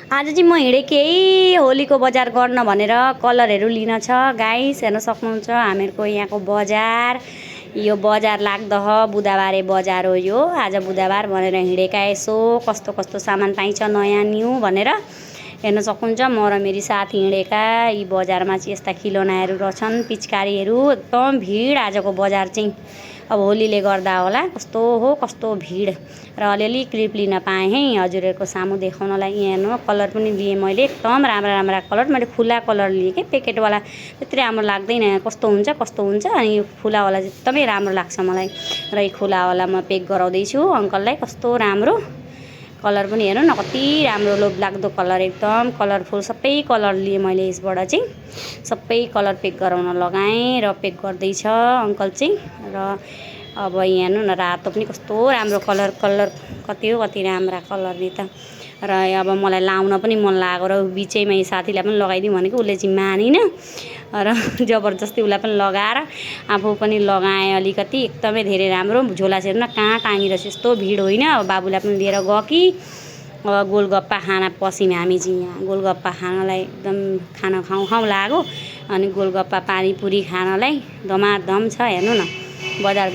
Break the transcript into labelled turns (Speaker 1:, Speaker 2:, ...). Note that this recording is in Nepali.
Speaker 1: आज चाहिँ म हिँडेकै होलीको बजार गर्न भनेर कलरहरू लिन छ गाइस। हेर्न सक्नुहुन्छ हामीहरूको यहाँको बजार। यो बजार लाग्दह बुधबारे बजार हो यो। आज बुधबार भनेर हिँडेका यसो कस्तो कस्तो सामान पाइन्छ नयाँ न्यू भनेर हेर्न सक्नुहुन्छ। म र मेरी साथी हिँडेका। यी बजारमा चाहिँ यस्ता खिलौनाहरू रहेछन्, पिचकारीहरू। एकदम भिड आजको बजार चाहिँ। अब होलीले गर्दा होला कस्तो भिड। र अलिअलि क्लिप लिन पाएँ है हजुरहरूको सामु देखाउनलाई। यहाँ हेर्नु कलर पनि लिएँ मैले, एकदम राम्रा कलर। मैले खुला कलर लिएँ कि प्याकेटवाला त्यति राम्रो लाग्दैन, कस्तो हुन्छ। अनि यो खुलावाला चाहिँ एकदमै राम्रो लाग्छ मलाई। र यो खुलावाला म पेक गराउँदैछु अङ्कललाई। कस्तो राम्रो कलर पनि हेर्नु न, कति राम्रो लोभलाग्दो कलर, एकदम कलरफुल। सबै कलर लिएँ मैले यसबाट चाहिँ। सबै कलर पेक गराउन लगाएँ र पेक गर्दैछ अङ्कल चाहिँ। र अब यहाँ हेर्नु न रातो पनि कस्तो राम्रो कलर कति राम्रा कलर नि त। र अब मलाई लाउन पनि मन लागेको र बिचैमा यो साथीलाई पनि लगाइदिउँ भनेको, उसले चाहिँ मानिन। र जबरजस्ती उसलाई पनि लगाएर आफू पनि लगाएँ अलिकति। एकदमै धेरै राम्रो। झोला हेर्नु न कहाँ टाँगिरहेछ, यस्तो भिड होइन। अब बाबुलाई पनि लिएर गयो कि गोलगप्पा खान पस्यौँ हामी चाहिँ। यहाँ गोलगप्पा खानलाई एकदम खाना खाउँ लाग्यो। अनि गोलगप्पा पानीपुरी खानलाई धमाधम छ। हेर्नु न बजार